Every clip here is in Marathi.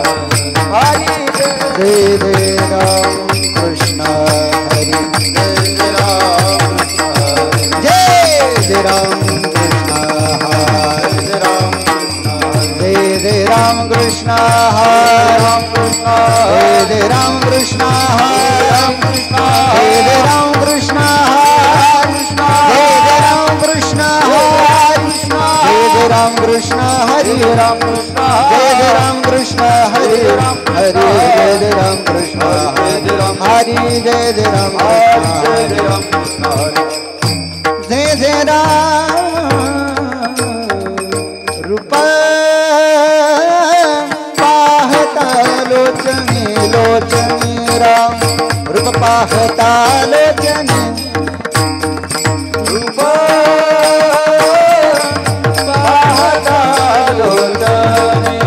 हरि जय जय राम कृष्ण हरि जय राम जय जय राम कृष्ण हरि जय जय राम कृष्ण हरि जय जय राम कृष्ण हरि जय जय राम कृष्ण हरि जय जय राम कृष्ण हरि जय जय राम कृष्ण हरि राम जय जय राम कृष्ण हरि हरि जय जय राम कृष्ण हरि जय जय राम कृष्ण जय जय राम रूप पाहता लोचनी लोचनी राम रूप पाहता लोचनी रूप पाहता लोचनी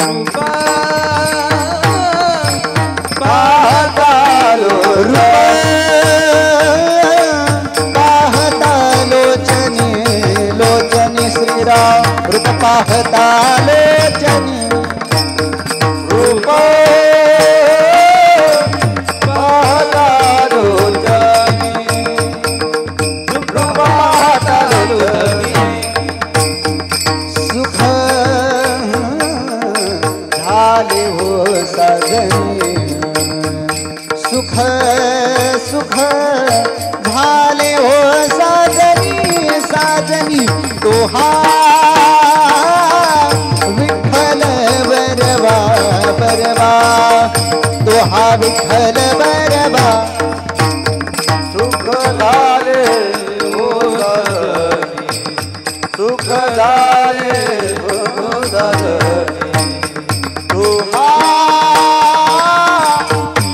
रूप पाहता लोचनी लोचनी श्री राम रूप पाहता लोचनी रूप पाहता लोचनी रूप पाहता लोचनी सुख झाले हो साजनी सुख सुख झाले हो साजनी साजनी तोहा विठ्ठल बरवा बरवा तोहा विठ्ठल बरवा सुख झाले हो साजनी सुख झाले हो साजनी तोहा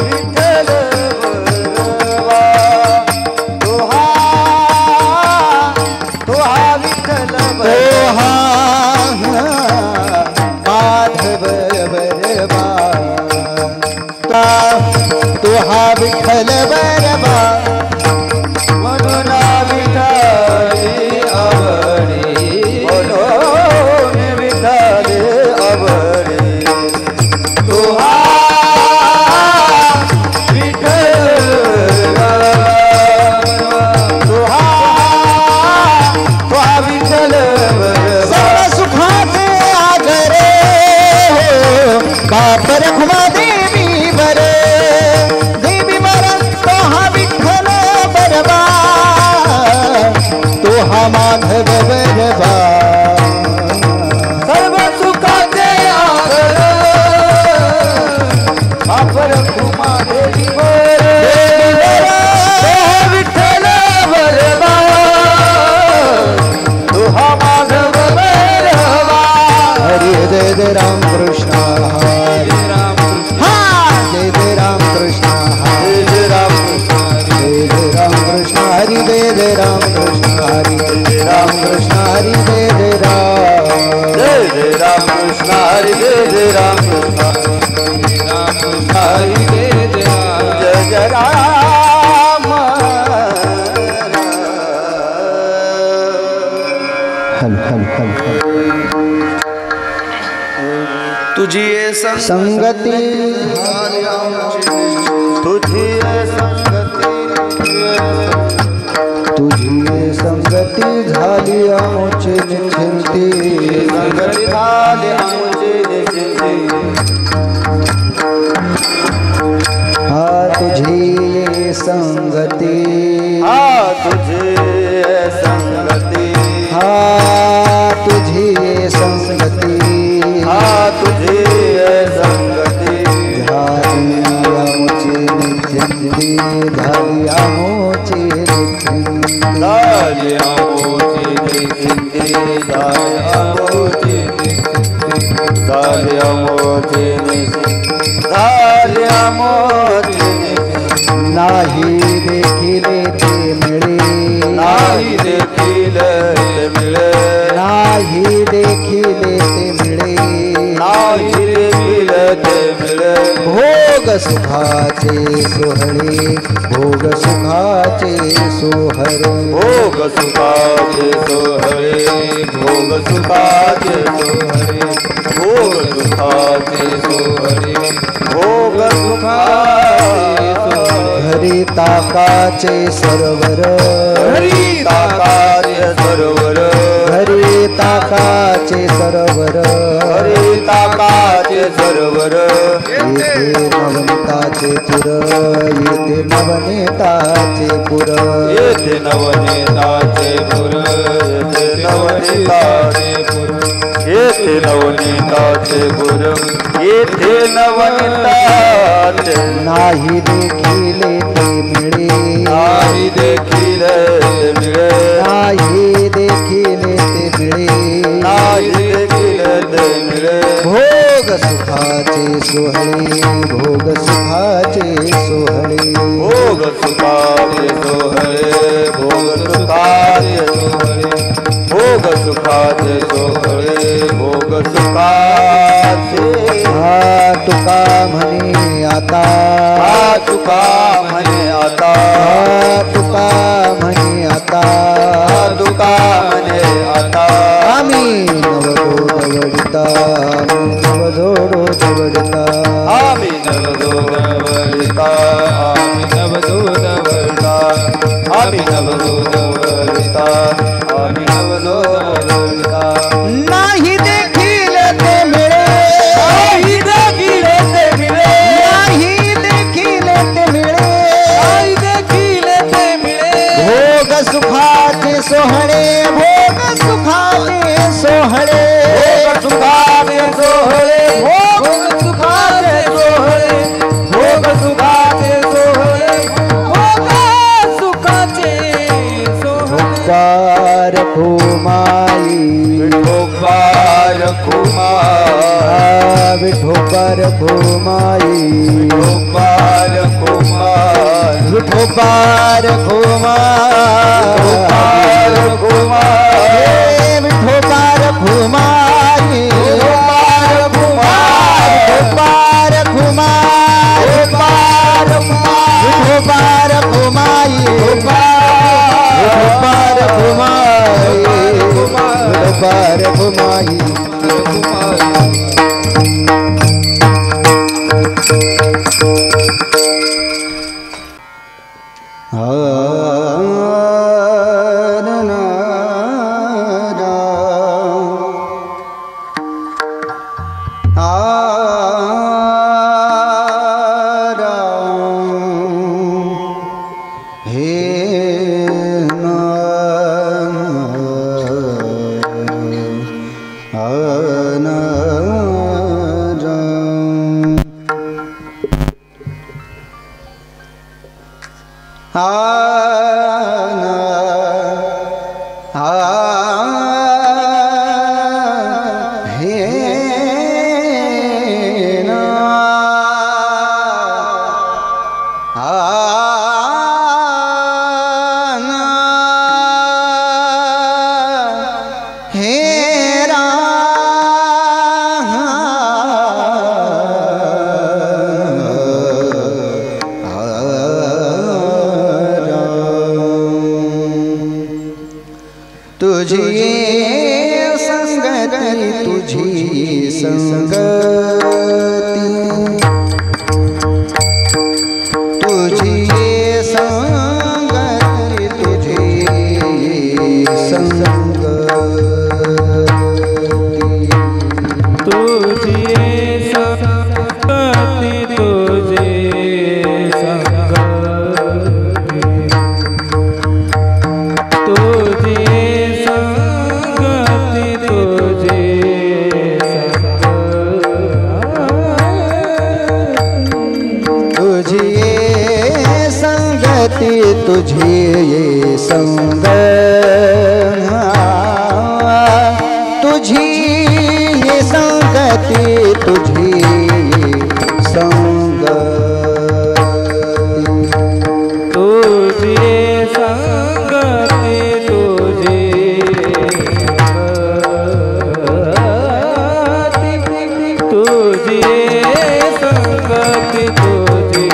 विठ्ठल बरवा तोहा तोहा विठ्ठल बरवा माधव बरवा तोहा विठ्ठल बरवा म्हणून विठ्ठली आवडी म्हणून विठ्ठली आवडी तोहा विठ्ठल तोहा तोहा विठ्ठल सर्व सुखाचे आगरे बाप रखुमा देवी बरे देवी बर तोहा विठ्ठल बरवा तोहा माधव बरवा सर्व सुखाचे आगरे बाप रखुमा देवी बरे तोहा विठ्ठल बरवा तोहा माधव बरवा हरि जय जय राम कृष्ण हरि जय जय राम कृष्ण हरि जय राम कृष्ण हरि जय जय राम कृष्ण हरि जय राम कृष्ण हरि जय जय राम कृष्ण हरि जय जय राम कृष्ण हरि जय जय राम हल हल हल तुझी ये संगती तुझी ये संगती तुझी ये संगती झाली आमची निश्चिंती संगती झाली आमची निश्चिंती हा तुझी ये संगती हा तुझी ये संगती हा तुझी ये संगती हा तुझी ये संगती झाली आमची निश्चिंती झाली आमची निश्चिंती झाली आमची निश्चिंती झाली आमची निश्चिंती झाली आमची निश्चिंती झाली आमची निश्चिंती नाही देखील ते मिळे नाही देखील ते मिळे नाही देखील ते मिळे नाही देखील ते मिळे भोग सुखाचे सोहळे भोग सुखाचे सोहरे भोग सुखाचे सोहळे भोग सुखाचे सोहळे भोग सुखाचे सोहळे भोग सुखाचे सोहळे हरी ताकाचे सरोवर हरी ताकाचे सरोवर हरी ताकाचे सरोवर हरी ताकाचे सरोवर येथे नवनीताचे पुर येथे नवनीताचे पुर येथे नवनीताचे पुर येथे नवनीताचे पुर येथे नवनीताचे पुर येथे नवनीताचे नाही देखील ते मिळे नाही देखील ते मिळे नाही देखील ते मिळे नाही देखील ते मिळे भोग सुखाचे सोहळे भोग सुखाचे सोहळे भोग सुखाचे सोहळे भोग सुखाचे सोहळे भोग सुखाचे सोहळे भोग सुखाचे हा तुका म्हणे आता हा तुका म्हणे आता हा तुका म्हणे आता हा तुका म्हणे आता आम्ही नवदो दवडिता नवदोडो दवडिता आम्ही नवदोदवडिता आम्ही नवदोदवडिता आम्ही नवदोदवडिता आम्ही नवदोदवडिता नाही देखील ते मिळे नाही देखील ते मिळे नाही देखील ते मिळे नाही देखील ते मिळे भोग सुखाचे सोहळे भोग सुखाचे सोहळे भोग सुखाचे सोहळे भोग सुखाचे सोहळे भोग सुखाचे सोहळे भोग सुखाचे सोहळे पार खुमाई विठोबार कुमार विठोबार खुमाई विठोबार कुमार विठोबार खुमाई विठोबार कुमार विठोबार खुमाई विठोबार खुमाई विठोबार खुमाई विठोबार खुमाई विठोबार खुमाई तुझी ये संग तुझी ये संगती तुझी ये संग तुझी संगती तुझी तुझी संगती तुझी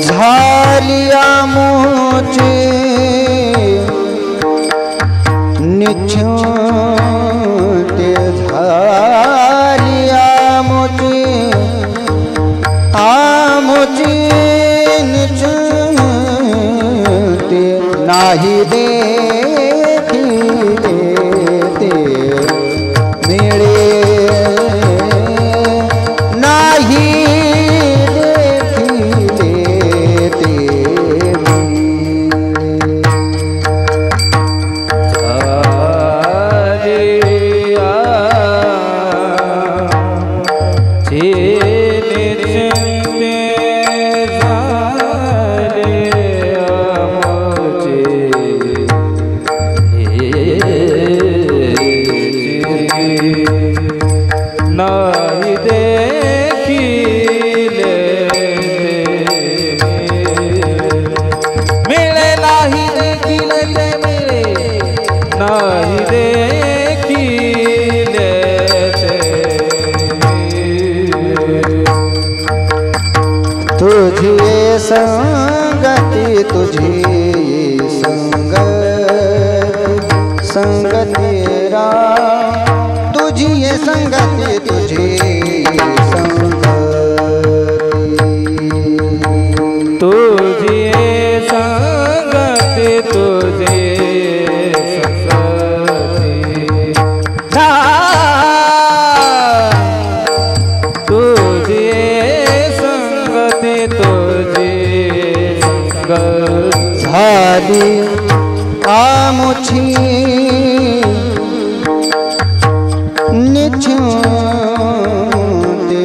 झालिया मोचे निछूते झालिया मोचे आमुचे निछूते नाही देखी देते मिळे नाही नाही देखिले मिळे नाही देखिले ते मिळे नाही देखिले तुझी संगती तुझी संगती राम तुझी संगती तुझी तुझी संगती तुझी तुझी संगती तुझी झाली आमुची निछूते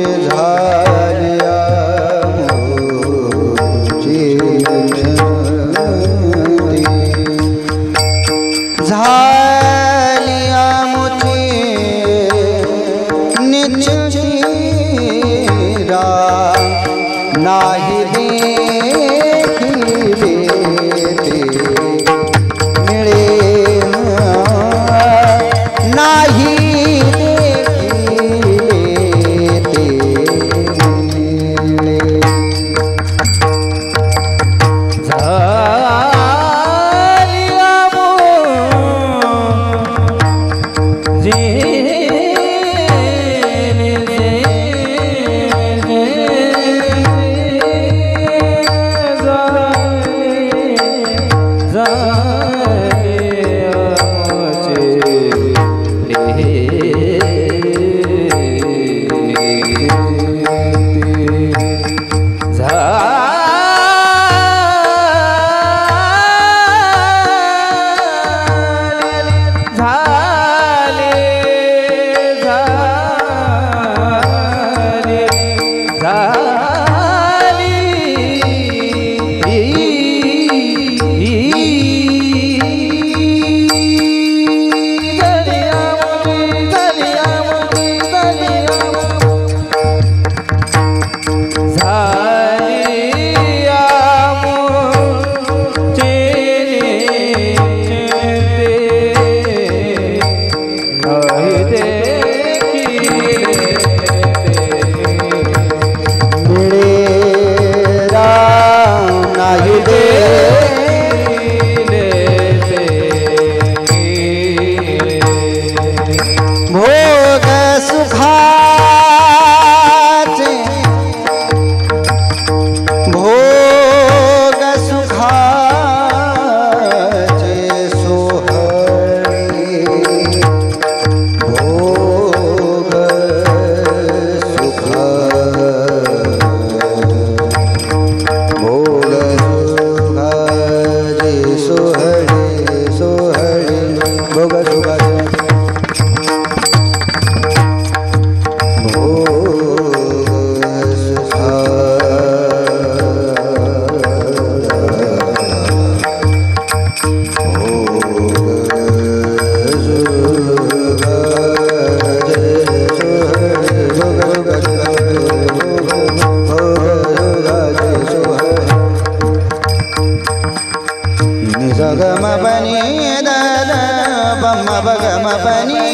बनी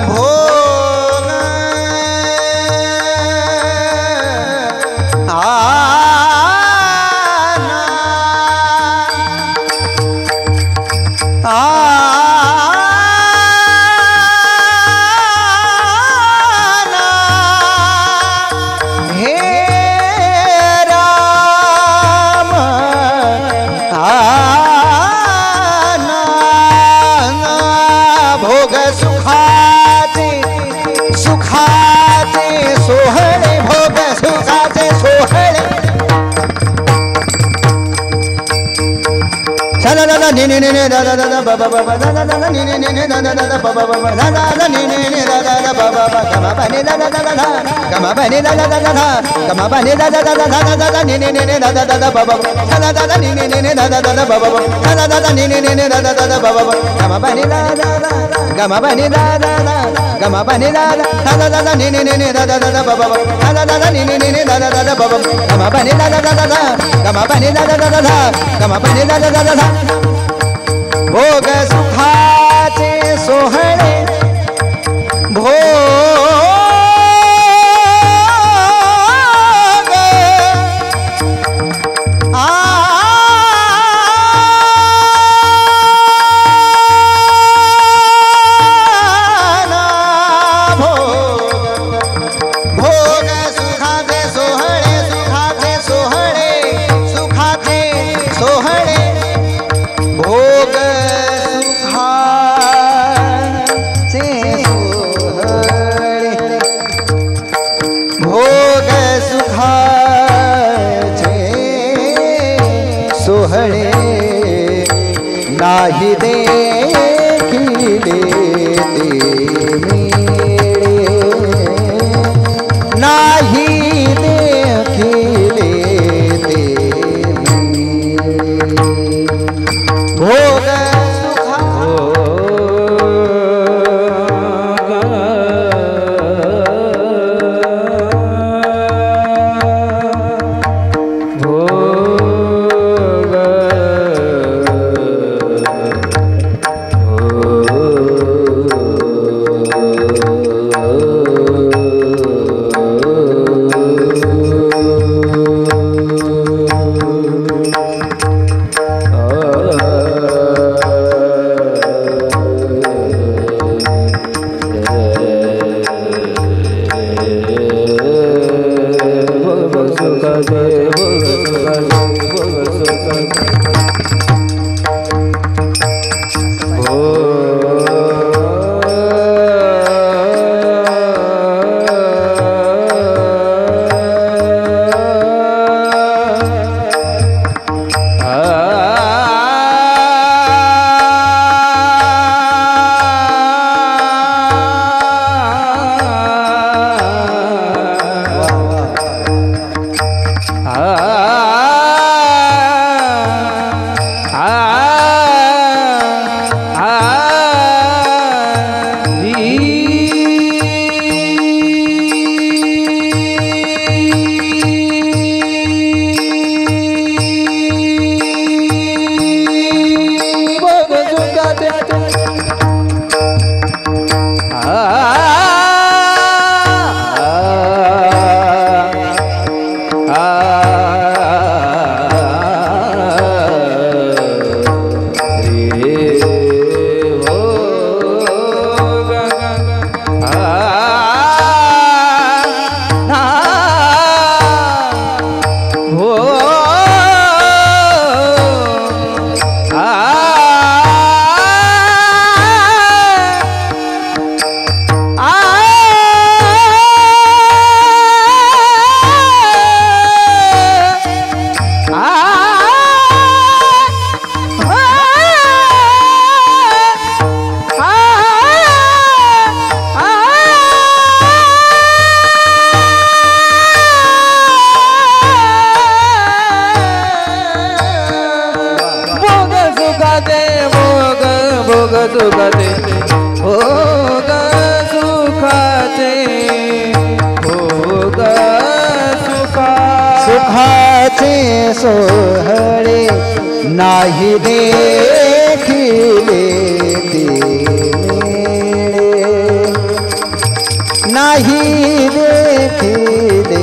भोग हे राम भोग सुखाचे सुखाचे सोहळे भोग सुखाचे सोहळे ला ला नी नी नी दा दा दा बा बा बा दा दा दा नी नी नी दा दा दा बा बा बा दा दा दा नी नी नी दा दा दा बा बा बा गमा बा नी दा दा दा दा गमा बा नी दा दा दा दा गमा बा नी दा दा दा दा दा दा नी नी नी दा दा दा बा बा बा दा दा दा नी नी नी दा दा दा बा बा बा दा दा दा नी नी नी दा दा दा बा बा बा गमा बा नी दा दा दा गमा बा नी दा दा दा गमा बा नी दा दा दा नी नी नी दा दा दा बा बा बा दा दा दा नी नी नी दा दा दा बा बा गमा बा नी दा दा दा गमा बा नी दा दा दा गमा बा नी दा दा दा भोग सुखाचे सोहळे भोग भोग सुखाचे सोहळे सुखाचे सोहळे सुखाचे सोहळे भोग सुखाचे सोहळे भोग सुखाचे सोहळे नाही देखिले ते मिळे नाही देखिले ते भोग सुखाचे भोग सुखाचे भोग सुखाचे सोहळे नाही देखिले ते मिळे नाही देखिले ते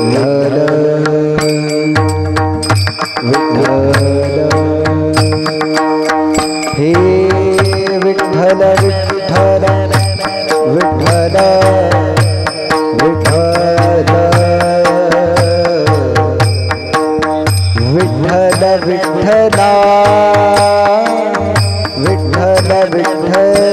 विठ्ठल विठ्ठल हे विठ्ठल विठ्ठल विठ्ठल विठ्ठल विठ्ठल विठ्ठला विठ्ठल विठ्ठला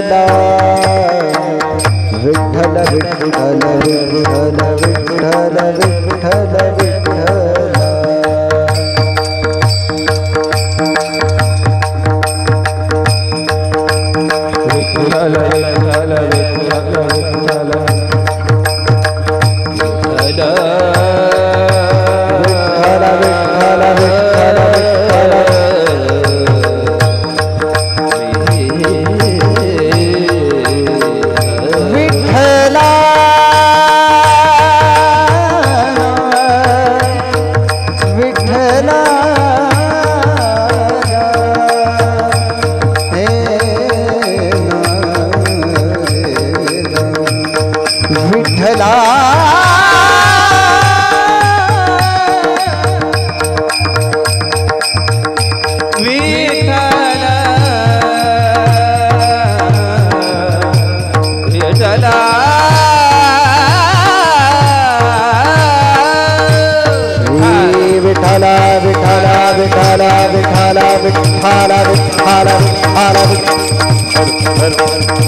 विठ्ठल विठ्ठल विठ्ठल विठ्ठल विठ्ठल विठ्ठला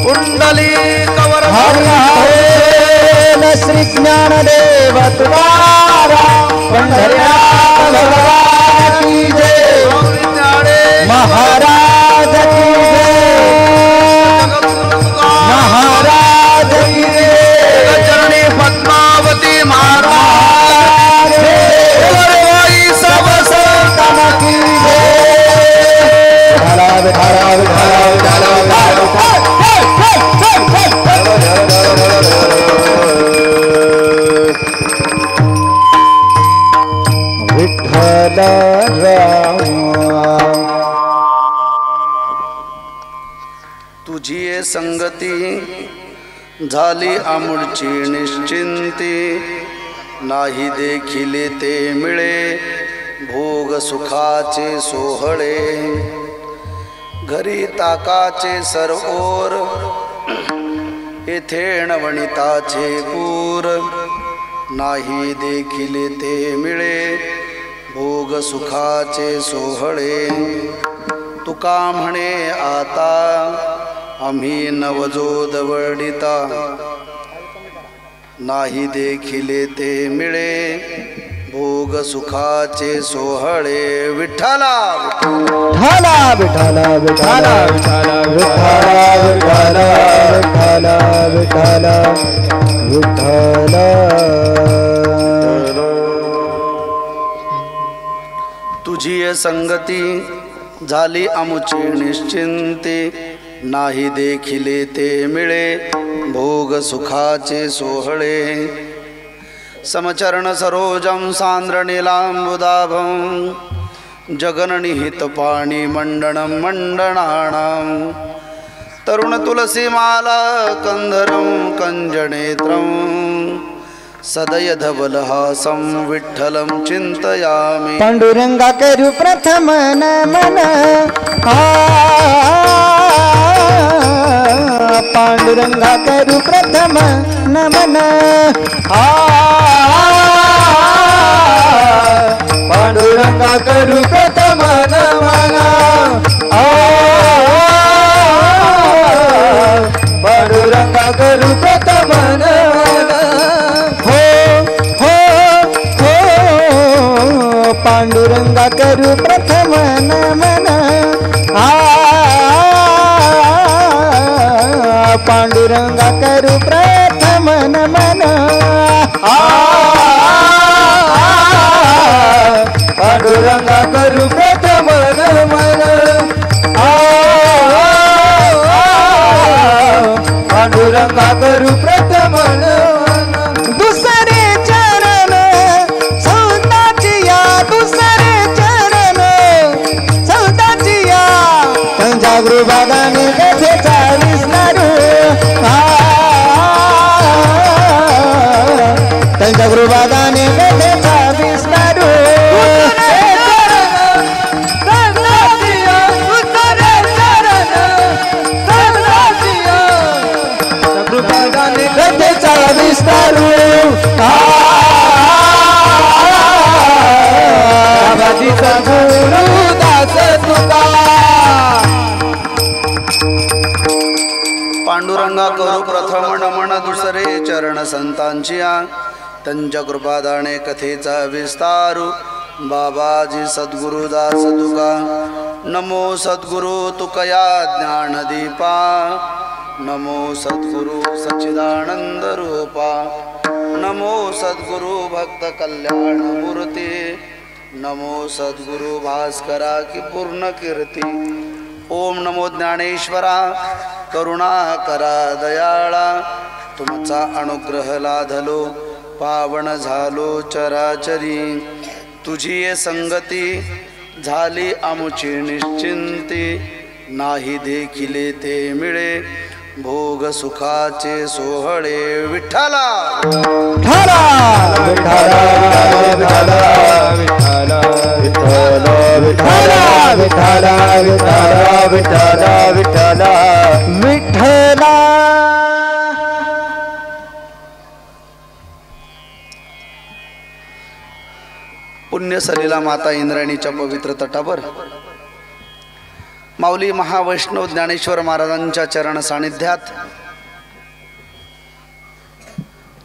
कुंडली कवर श्री ज्ञानदेव तुकाराम पंढरीनाथ भगवान की जय महाराज की जय महाराज की जय चरणी पद्मावती महाराज सब संतन की जय विठ्ठल तुझी संगती झाली आमुळची निश्चिंती नाही देखिले ते मिळे भोग सुखाचे सोहळे घरी ताकाचे सरओर येथे वणिताचे पूर नाही देखिले ते मिळे भोग सुखाचे सोहळे तुका म्हणे आता आम्ही नवजो दवडिता नाही देखिले ते मिळे भोग सुखाचे सोहळे विठ्ठला विठ्ठला विठ्ठला विठ्ठला विठ्ठला विठ्ठला विठ्ठला तुझी संगती झाली आमुची निश्चिंती नाही देखिले ते मिळे भोग सुखाचे सोहळे समचरण सरोजं सांद्र नीलांबुदाभं जगननिहित पाणी मंडणं मंडणाणां तरुण तुलसीमाला कंधरं कंजनेत्रं सदय धवलहासं विठ्ठलं चिंतयामि पांडुरंगा करू प्रथम नमन पांडुरंगा करू प्रथम नमन पांडुरंगा करू प्रथम नमन पांडुरंगा करू प्रथम नमन हो हो हो पांडुरंगा करू प्रथम नमन पांडुरंगा करू प्रथम नमन पांडुरंगा करू प्रथम नमन पांडुरंगा करू प्रथम त्यांच्या कृपादाने कथेचा विस्तारू कृपादाने कथेचा विस्तारू गुरु दास तुका पांडुरंगा करू प्रथम नमन दुसरे चरण संतांची आ त्यांच्या कृपादाने कथेचा विस्तारू बाबाजी सद्गुरुदास तुका नमो सद्गुरु तुकया ज्ञानदीपा नमो सद्गुरु सच्चिदानंद रूपा नमो सद्गुरु भक्त कल्याण मूर्ती नमो सद्गुरु भास्करा की पूर्ण कीर्ती ओम नमो ज्ञानेश्वरा करुणा करा दयाळा तुमचा अनुग्रह लाधलो पावन झालो चराचरी तुझी ये संगती झाली आमुची निश्चिंती नाही देखिले ते मिळे भोग सुखाचे सोहळे विठ्ठला विठ्ठला विठ्ठला विठ्ठला विठ्ठला विठ्ठला विठ्ठला विठ्ठला विठ्ठला विठ्ठला पुण्य सलीला माता इंद्रायणीच्या पवित्र तटावर माऊली महावैष्णव ज्ञानेश्वर महाराजांच्या चरण सानिध्यात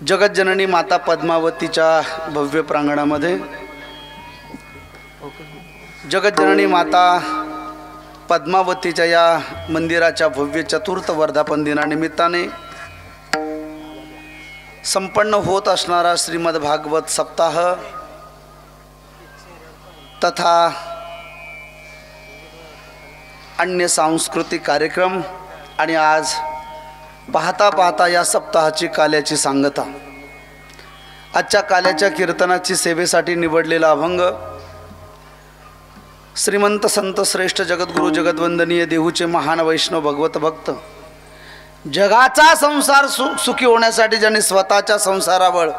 जगज्जननी माता पद्मावतीच्या भव्य प्रांगणामध्ये जगज्जननी माता पद्मावतीच्या या मंदिराच्या भव्य चतुर्थ वर्धापन दिनानिमित्ताने संपन्न होत असणारा श्रीमद भागवत सप्ताह तथा अन्य सांस्कृतिक कार्यक्रम आणि आज पाहता पाहता या सप्ताहाची काल्याची सांगता आजच्या काल्याच्या कीर्तनाची सेवेसाठी निवडलेला अभंग श्रीमंत संत श्रेष्ठ जगद्गुरु जगद्वंदनीय देहूचे महान वैष्णव भगवत भक्त जगाचा संसार सुखी होण्यासाठी ज्यांनी स्वतःच्या संसारावर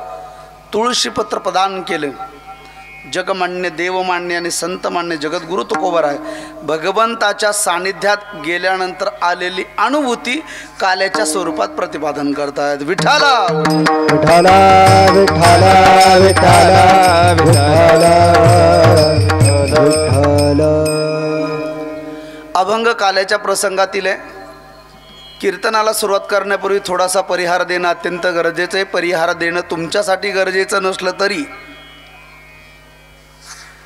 तुळशीपत्र प्रदान केले जगमान्य देवमान्य आणि संतमान्य जगद्गुरु तुकोबर आहे भगवंताच्या सानिध्यात गेल्यानंतर आलेली अनुभूती काल्याच्या स्वरूपात प्रतिपादन करतायत विठ्ठला विठ्ठला विठ्ठला विठ्ठला विठ्ठला अभंग काल्याच्या प्रसंगातील आहे कीर्तनाला सुरुवात करण्यापूर्वी थोडासा परिहार देणं अत्यंत गरजेचं आहे परिहार देणं तुमच्यासाठी गरजेचं नसलं तरी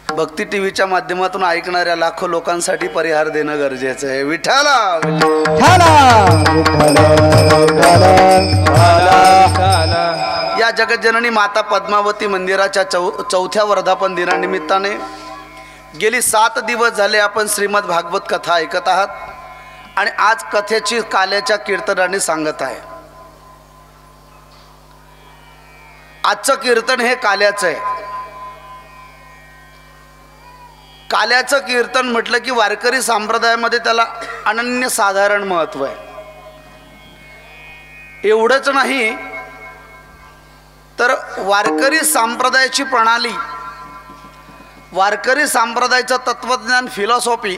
भक्ती टीव्हीच्या माध्यमातून ऐकणाऱ्या लाखो लोकांसाठी परिहार देणं गरजेचं आहे विठ्ठला या जगज्जननी माता पद्मावती मंदिराच्या चौथ्या वर्धापन दिनानिमित्ताने गेली 7 दिवस झाले आपण श्रीमद भागवत कथा ऐकत आहात आणि आज कथेची काल्याच्या कीर्तनाने सांगत आहे आजचं कीर्तन हे काल्याचं आहे काल्याचं कीर्तन म्हटलं की वारकरी संप्रदायामध्ये त्याला अनन्यसाधारण महत्त्व आहे एवढंच नाही तर वारकरी संप्रदायाची प्रणाली वारकरी संप्रदायाचं तत्वज्ञान फिलॉसॉफी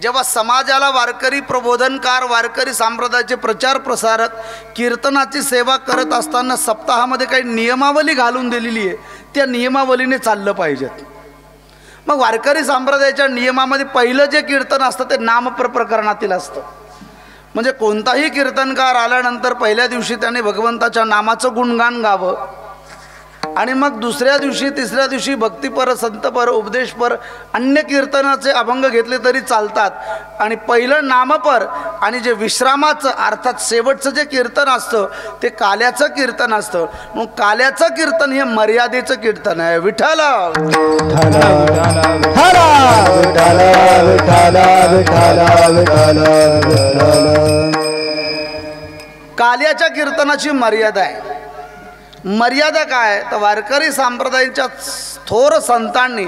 जेव्हा समाजाला वारकरी प्रबोधनकार वारकरी संप्रदायाचे प्रचार प्रसारक कीर्तनाची सेवा करत असताना सप्ताहामध्ये काही नियमावली घालून दिलेली आहे त्या नियमावलीने चाललं पाहिजेत मग वारकरी संप्रदायाच्या नियमामध्ये पहिलं जे कीर्तन असतं ते नामप्रकरणातील असतं म्हणजे कोणताही कीर्तनकार आल्यानंतर पहिल्या दिवशी त्याने भगवंताच्या नामाचं गुणगान गावं आणि मग दुसऱ्या दिवशी तिसऱ्या दिवशी भक्तिपर संतपर उपदेशपर अन्य कीर्तनाचे अभंग घेतले तरी चालतात आणि पहिलं नामपर आणि जे विश्रामाचं अर्थात शेवटचं जे कीर्तन असतं ते काल्याचं कीर्तन असतं मग काल्याचं कीर्तन हे मर्यादेचं कीर्तन आहे विठ्ठला काल्याच्या कीर्तनाची मर्यादा आहे मर्यादा काय तर वारकरी संप्रदायाच्या थोर संतांनी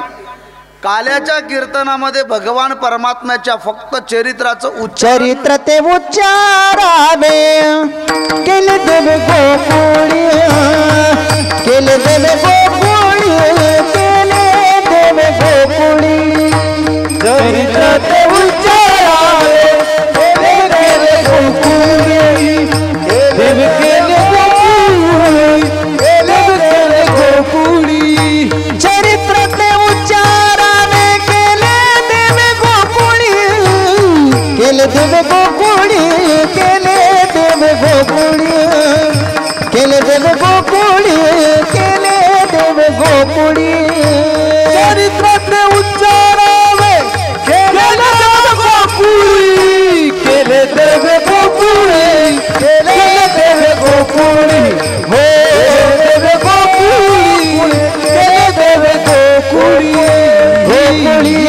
काल्याच्या कीर्तनामध्ये भगवान परमात्म्याच्या फक्त चरित्राचं चरित्र ते उच्चारावे केले देव गोकुळी गोकुळी केले देव गोकुळी चरित्रातले उच्चारावे केले देव गोकुळी केले देव गोकुळी केले देव गोकुळी हो देव गोकुळी केले देव गोकुळी गोकुळी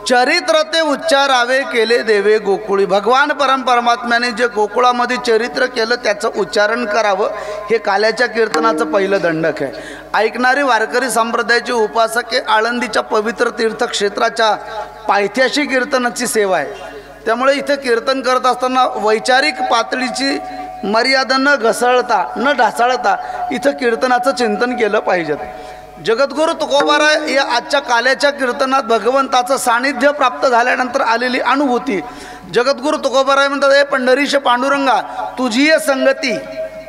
चरित्र ते उच्चारावे केले देवे गोकुळी. भगवान परमात्म्याने जे गोकुळामध्ये चरित्र केलं त्याचं उच्चारण करावं हे काल्याच्या कीर्तनाचं पहिलं दंडक आहे. ऐकणारी वारकरी संप्रदायाचे उपासक हे आळंदीच्या पवित्र तीर्थक्षेत्राच्या पायथ्याशी कीर्तनाची सेवा आहे. त्यामुळे इथे कीर्तन करत असताना वैचारिक पातळीची मर्यादा न घसळता न ढासळता इथं कीर्तनाचं चिंतन केलं पाहिजे. जगद्गुरु तुकोबाराय या आजच्या काल्याच्या कीर्तनात भगवंताचं सानिध्य प्राप्त झाल्यानंतर आलेली अनुभूती. जगद्गुरु तुकोबाराय म्हणतात, हे पंढरीश पांडुरंगा तुझी संगती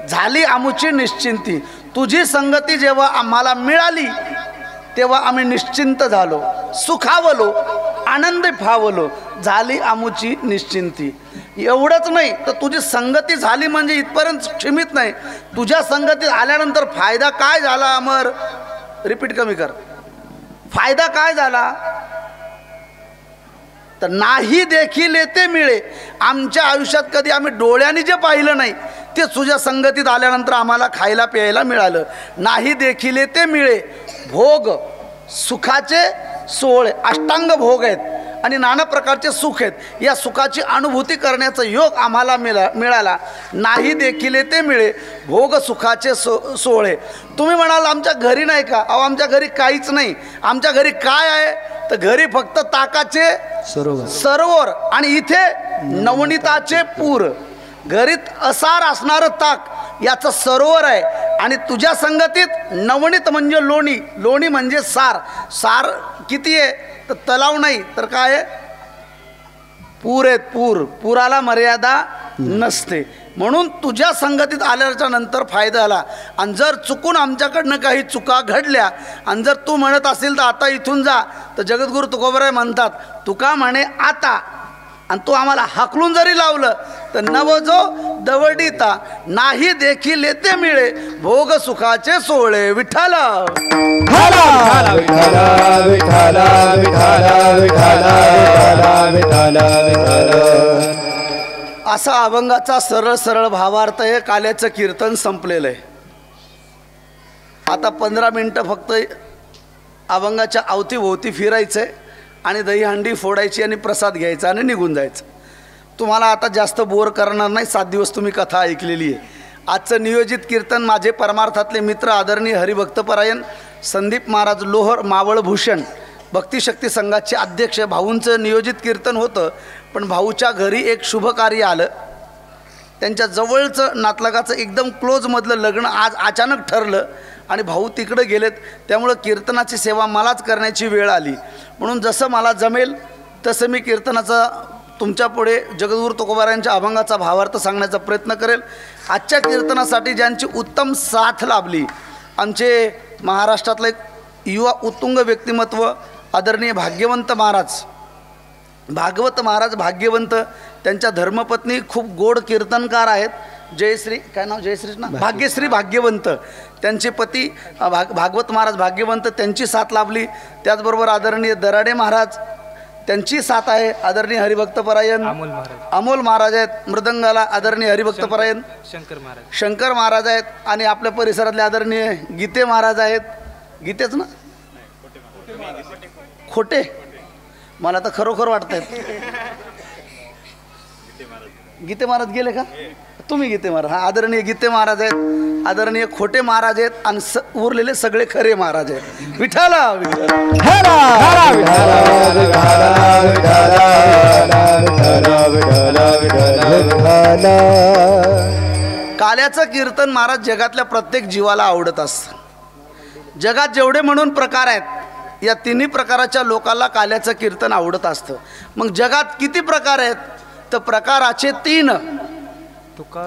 झाली आमुची निश्चिंती. तुझी संगती जेव्हा आम्हाला मिळाली तेव्हा आम्ही निश्चिंत झालो, सुखावलो, आनंदी फावलो, झाली आमुची निश्चिंती. एवढंच नाही तर तुझी संगती झाली म्हणजे इथपर्यंत क्षमित नाही. तुझ्या संगतीत आल्यानंतर फायदा काय झाला अमर? रिपीट कमी कर. फायदा काय झाला तर नाही देखील येते मिळे. आमच्या आयुष्यात कधी आम्ही डोळ्यांनी जे पाहिलं नाही ते तुझ्या संगतीत आल्यानंतर आम्हाला खायला प्यायला मिळालं. नाही देखील येते मिळे. भोग सुखाचे सोहळे अष्टांग भोग आहेत आणि नाना प्रकारचे सुख आहेत. या सुखाची अनुभूती करण्याचा योग आम्हाला मिळाला. नाही देखील येते मिळे भोग सुखाचे सोहळे. तुम्ही म्हणाल आमच्या घरी नाही का? अहो आमच्या घरी काहीच नाही. आमच्या घरी काय आहे तर घरी फक्त ताकाचे सरोवर आणि इथे नवनीताचे पूर. घरीत असार असणारं ताक याचं सरोवर आहे आणि तुझ्या संगतीत नवनीत म्हणजे लोणी, लोणी म्हणजे सार. सार किती आहे तर तलाव नाही तर काय आहे? पूर आहेत. पुराला मर्यादा नसते. म्हणून तुझ्या संगतीत आल्याच्या नंतर फायदा झाला. आणि जर चुकून आमच्याकडनं काही चुका घडल्या आणि जर तू म्हणत असेल तर आता इथून जा तर जगद्गुरु तुकोबाराय म्हणतात तुका म्हणे आता. आणि तू आम्हाला हाकलून जरी लावलं तर नवजो दवडीता नाही देखील येते मिळे भोग सुखाचे सोहळे. विठ्ठल असा अभंगाचा सरळ सरळ भावार्थ आहे. काल्याचं कीर्तन संपलेलं आहे. आता 15 मिनटं फक्त अभंगाच्या अवतीभोवती फिरायचं आहे आणि दहीहंडी फोडायची आणि प्रसाद घ्यायचा आणि निघून जायचं. तुम्हाला आता जास्त बोर करणार नाही. 7 दिवस तुम्ही कथा ऐकलेली आहे. आजचं नियोजित कीर्तन माझे परमार्थातले मित्र आदरणीय हरिभक्तपरायण संदीप महाराज लोहर मावळभूषण भक्तिशक्ती संघाचे अध्यक्ष भाऊंचं नियोजित कीर्तन होतं. पण भाऊच्या घरी एक शुभ कार्य आलं. त्यांच्या जवळचं नातलगाचं एकदम क्लोजमधलं लग्न आज अचानक ठरलं आणि भाऊ तिकडे गेलेत. त्यामुळं कीर्तनाची सेवा मलाच करण्याची वेळ आली. म्हणून जसं मला जमेल तसं मी कीर्तनाचा तुमच्यापुढे जगद्गुरु तुकोबारायांच्या अभंगाचा भावार्थ सांगण्याचा प्रयत्न करेल. आजच्या कीर्तनासाठी ज्यांची उत्तम साथ लाभली आमचे महाराष्ट्रातलं एक युवा उत्तुंग व्यक्तिमत्व आदरणीय भाग्यवंत महाराज भागवत महाराज भाग्यवंत. त्यांच्या धर्मपत्नी खूप गोड कीर्तनकार आहेत. जयश्री काय नाव? जयश्री ना? भाग्यश्री भाग्यवंत. त्यांचे पती भागवत महाराज भाग्यवंत त्यांची साथ लाभली. त्याचबरोबर आदरणीय दराडे महाराज त्यांची साथ आहे. आदरणीय हरिभक्तपरायण अमोल महाराज आहेत. मृदंगाला आदरणीय हरिभक्तपरायण शंकर महाराज आहेत. आणि आपल्या परिसरातले आदरणीय गीते महाराज आहेत. गीतेच ना? खोटे मला तर खरोखर वाटत आहेत. गीते महाराज गेले का? तुम्ही गीते महाराज. हा आदरणीय गीते महाराज आहेत. आदरणीय खोटे महाराज आहेत आणि उरलेले सगळे खरे महाराज आहेत. विठ्ठला काल्याचं कीर्तन महाराज जगातल्या प्रत्येक जीवाला आवडत असतं. जगात जेवढे म्हणून प्रकार आहेत या तिन्ही प्रकाराच्या लोकांना काल्याचं कीर्तन आवडत असतं. मग जगात किती प्रकार आहेत तर प्रकाराचे 3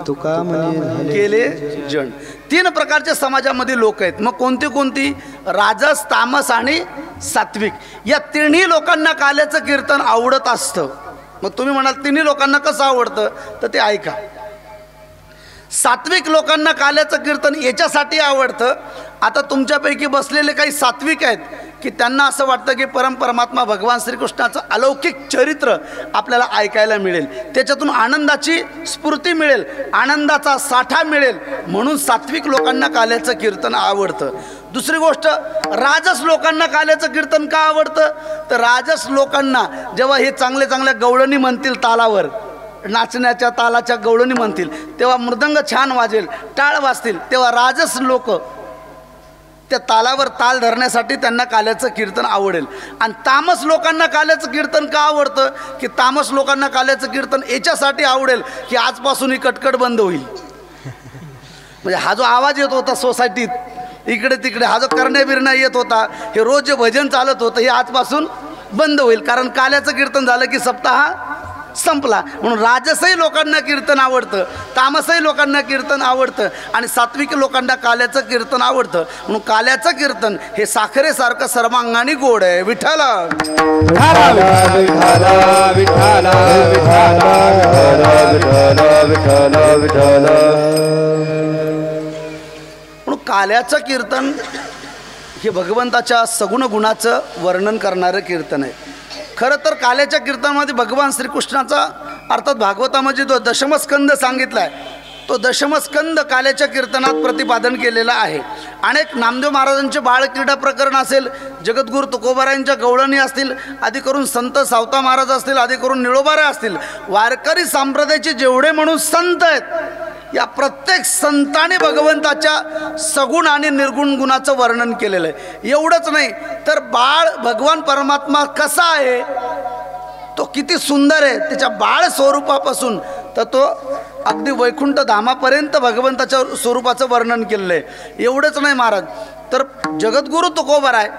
तुका म्हणे केले जण. 3 प्रकारच्या समाजामध्ये लोक आहेत. मग कोणती कोणती? राजस तामस आणि सात्विक. या तिन्ही लोकांना काल्याचं कीर्तन आवडत असतं. मग तुम्ही म्हणाल तिन्ही लोकांना कसं आवडतं, तर ते ऐका. सात्विक लोकांना काल्याचं कीर्तन याच्यासाठी आवडतं. आता तुमच्यापैकी बसलेले काही सात्विक आहेत की त्यांना असं वाटतं की परमात्मा भगवान श्रीकृष्णाचं अलौकिक चरित्र आपल्याला ऐकायला मिळेल, त्याच्यातून आनंदाची स्फूर्ती मिळेल, आनंदाचा साठा मिळेल, म्हणून सात्विक लोकांना काल्याचं कीर्तन आवडतं. दुसरी गोष्ट, राजस लोकांना काल्याचं कीर्तन का आवडतं, तर राजस लोकांना जेव्हा हे चांगले चांगल्या गवळणी म्हणतील, तालावर नाचण्याच्या तालाच्या गवळणी म्हणतील, तेव्हा मृदंग छान वाजेल, टाळ वाजतील, तेव्हा राजस लोक त्या तालावर ताल धरण्यासाठी त्यांना काल्याचं कीर्तन आवडेल. आणि तामस लोकांना काल्याचं कीर्तन का आवडतं, की तामस लोकांना काल्याचं कीर्तन याच्यासाठी आवडेल की आजपासून ही कटकट बंद होईल. म्हणजे हा जो आवाज येत होता सोसायटीत इकडे तिकडे, हा जो करण्या बिरण्या येत होता, हे रोज जे भजन चालत होतं, हे आजपासून बंद होईल, कारण काल्याचं कीर्तन झालं की सप्ताह संपला. म्हणून राजसही लोकांना कीर्तन आवडतं, तामसही लोकांना कीर्तन आवडतं, आणि सात्विक लोकांना काल्याचं कीर्तन आवडतं. म्हणून काल्याचं कीर्तन हे साखरेसारखं सर्वांगाने गोड आहे. विठ्ठल म्हणून काल्याचं कीर्तन हे भगवंताच्या सगुण गुणाचं वर्णन करणारं कीर्तन आहे. खरं तर काल्याच्या कीर्तनामध्ये भगवान श्रीकृष्णाचा अर्थात भागवतामध्ये जो दशमस्कंद सांगितला आहे, तो दशमस्कंद काल्याच्या कीर्तनात प्रतिपादन केलेला आहे. अनेक नामदेव महाराजांचे बाळक्रीडा प्रकरण असेल, जगद्गुरू तुकोबारायांच्या गवळणी असतील, आधी करून संत सावता महाराज असतील, आधी करून निळोबारे असतील, वारकरी संप्रदायाचे जेवढे म्हणून संत आहेत, या प्रत्येक संताने भगवंताच्या सगुण आणि निर्गुण गुणाचं वर्णन केलेलं आहे. एवढंच नाही तर बाळ भगवान परमात्मा कसा आहे, तो किती सुंदर आहे, त्याच्या बाळ स्वरूपापासून तर तो अगदी वैकुंठ धामापर्यंत भगवंताच्या स्वरूपाचं वर्णन केलेलं आहे. एवढंच नाही महाराज, तर जगद्गुरू तुकोबाराय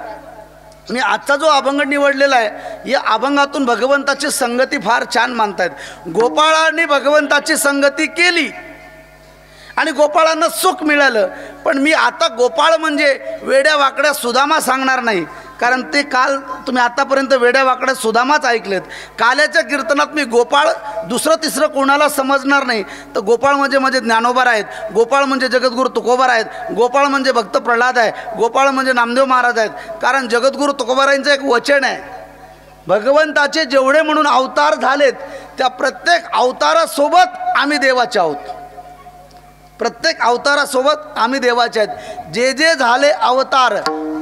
मी आजचा जो अभंग निवडलेला आहे, या अभंगातून भगवंताची संगती फार छान मानतायत. गोपाळाने भगवंताची संगती केली आणि गोपाळांना सुख मिळालं. पण मी आता गोपाळ म्हणजे वेड्या वाकड्या सुदामा सांगणार नाही, कारण ते काल तुम्ही आतापर्यंत वेड्या वाकड्या सुदामाच ऐकलेत. काल्याच्या कीर्तनात मी गोपाळ दुसरं तिसरं कोणाला समजणार नाही. तर गोपाळ म्हणजे ज्ञानोबार आहेत, गोपाळ म्हणजे जगद्गुरू तुकोबार आहेत, गोपाळ म्हणजे भक्त प्रल्हाद आहे, गोपाळ म्हणजे नामदेव महाराज आहेत. कारण जगद्गुरू तुकोबारांचं एक वचन आहे, भगवंताचे जेवढे म्हणून अवतार झालेत, त्या प्रत्येक अवतारासोबत आम्ही देवाचे आहोत. प्रत्येक अवतारासोबत आम्ही देवाचे आहेत. जे जे झाले अवतार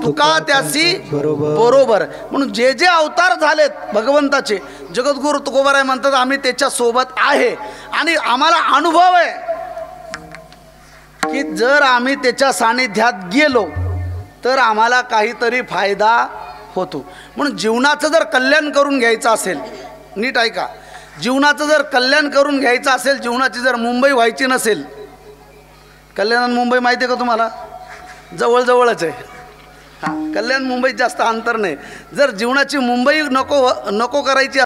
तुका त्यासी बरोबर. म्हणून जे जे अवतार झालेत भगवंताचे, जगद्गुरू तुकोबाराय म्हणतात आम्ही त्याच्या सोबत आहे. आणि आम्हाला अनुभव आहे की जर आम्ही त्याच्या सानिध्यात गेलो तर आम्हाला काहीतरी फायदा होतो. म्हणून जीवनाचं जर कल्याण करून घ्यायचं असेल, नीट ऐका, जीवनाचं जर कल्याण करून घ्यायचं असेल, जीवनाची जर मुंबई व्हायची नसेल, कल्याण आणि मुंबई माहिती आहे का तुम्हाला, जवळजवळच आहे. हां, कल्याण मुंबईत जास्त अंतर नाही. जर जीवनाची मुंबई नको करायची